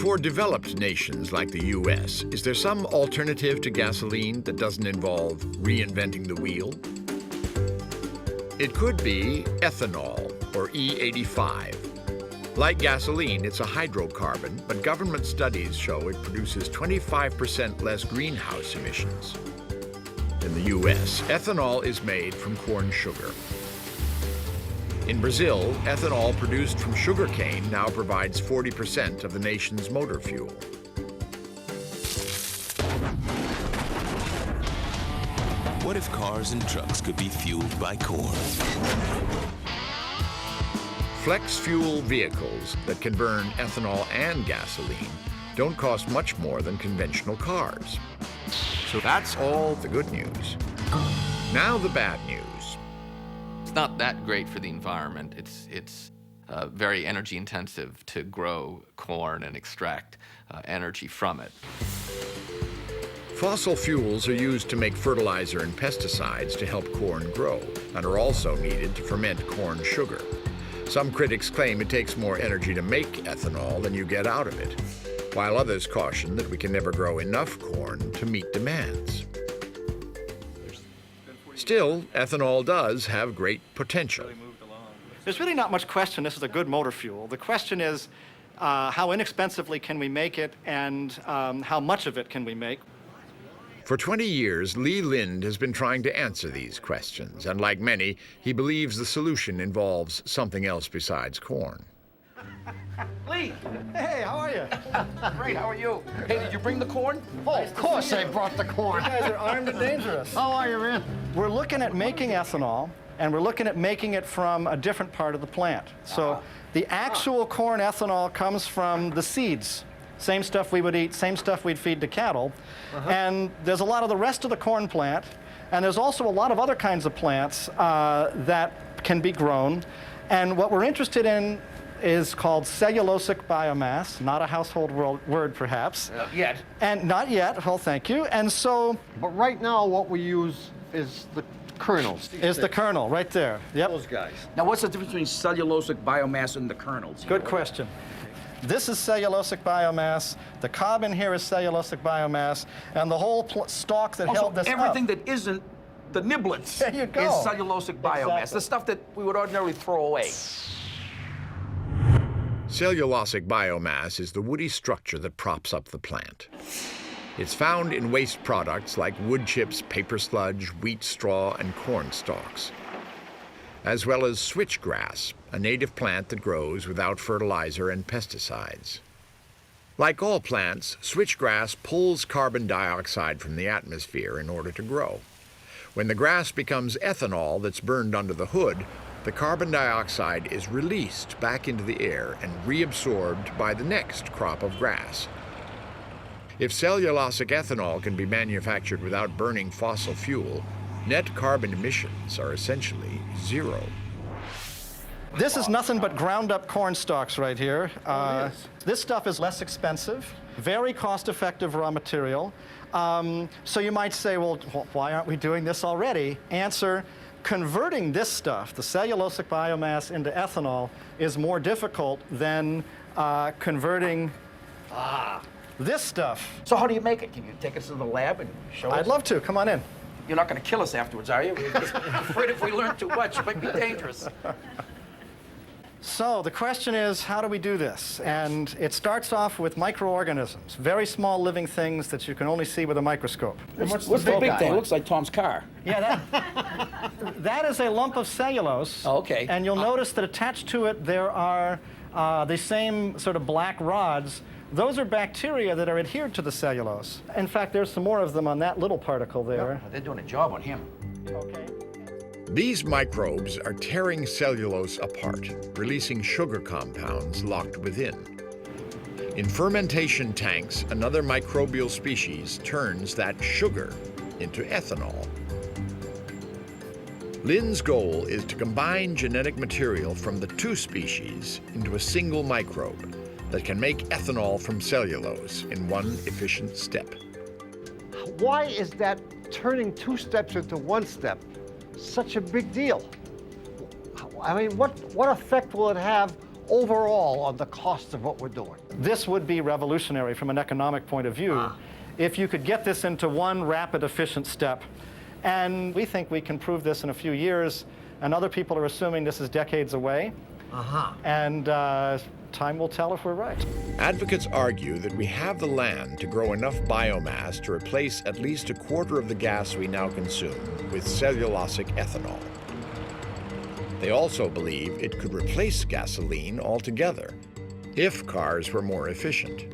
for developed nations like the US, is there some alternative to gasoline that doesn't involve reinventing the wheel? It could be ethanol, or E85. Like gasoline, it's a hydrocarbon, but government studies show it produces 25% less greenhouse emissions. In the US, ethanol is made from corn sugar. In Brazil, ethanol produced from sugarcane now provides 40% of the nation's motor fuel. What if cars and trucks could be fueled by corn? Flex fuel vehicles that can burn ethanol and gasoline don't cost much more than conventional cars. So that's all the good news. Now the bad news. It's not that great for the environment. It's very energy intensive to grow corn and extract energy from it. Fossil fuels are used to make fertilizer and pesticides to help corn grow, and are also needed to ferment corn sugar. Some critics claim it takes more energy to make ethanol than you get out of it, while others caution that we can never grow enough corn to meet demands. Still, ethanol does have great potential. There's really not much question this is a good motor fuel. The question is how inexpensively can we make it, and how much of it can we make? For 20 years, Lee Lind has been trying to answer these questions, and like many, he believes the solution involves something else besides corn. Lee, hey, how are you? Great, how are you? Hey, did you bring the corn? Oh, of course I brought the corn. You guys are armed and dangerous. How are you, man? We're looking at making ethanol, and we're looking at making it from a different part of the plant. So the actual corn ethanol comes from the seeds. Same stuff we would eat, same stuff we'd feed to cattle. And there's a lot of the rest of the corn plant, and there's also a lot of other kinds of plants that can be grown. And what we're interested in is called cellulosic biomass, not a household word perhaps. Yet. And not yet, well, thank you. And so, But right now, what we use is the kernels. is the kernel right there. Yep. Those guys. Now, what's the difference between cellulosic biomass and the kernels? Good question. This is cellulosic biomass. The cob in here is cellulosic biomass, and the whole stalk that held this everything up. that isn't the niblets There you go. is cellulosic biomass, Exactly. the stuff that we would ordinarily throw away. Cellulosic biomass is the woody structure that props up the plant. It's found in waste products like wood chips, paper sludge, wheat straw, and corn stalks, as well as switchgrass, a native plant that grows without fertilizer and pesticides. Like all plants, switchgrass pulls carbon dioxide from the atmosphere in order to grow. When the grass becomes ethanol that's burned under the hood, the carbon dioxide is released back into the air and reabsorbed by the next crop of grass. If cellulosic ethanol can be manufactured without burning fossil fuel, net carbon emissions are essentially zero. This is nothing but ground up corn stalks right here. This stuff is less expensive, very cost-effective raw material. So you might say, well, why aren't we doing this already? Answer, converting this stuff, the cellulosic biomass, into ethanol is more difficult than converting this stuff. So how do you make it? Can you take us to the lab and show us? I'd love to. Come on in. You're not going to kill us afterwards, are you? We're afraid if we learn too much, it might be dangerous. So the question is, how do we do this? And it starts off with microorganisms, very small living things that you can only see with a microscope. What's the big thing? It looks like Tom's car. Yeah, that is a lump of cellulose. Oh, okay. And you'll notice that attached to it there are the same sort of black rods. Those are bacteria that are adhered to the cellulose. In fact, there's some more of them on that little particle there. They're doing a job on him. Okay. These microbes are tearing cellulose apart, releasing sugar compounds locked within. In fermentation tanks, another microbial species turns that sugar into ethanol. Lynn's goal is to combine genetic material from the two species into a single microbe that can make ethanol from cellulose in one efficient step. Why is that turning two steps into one step such a big deal? I mean, what effect will it have overall on the cost of what we're doing? This would be revolutionary from an economic point of view if you could get this into one rapid, efficient step. And we think we can prove this in a few years, and other people are assuming this is decades away. And time will tell if we're right. Advocates argue that we have the land to grow enough biomass to replace at least a quarter of the gas we now consume with cellulosic ethanol. They also believe it could replace gasoline altogether if cars were more efficient.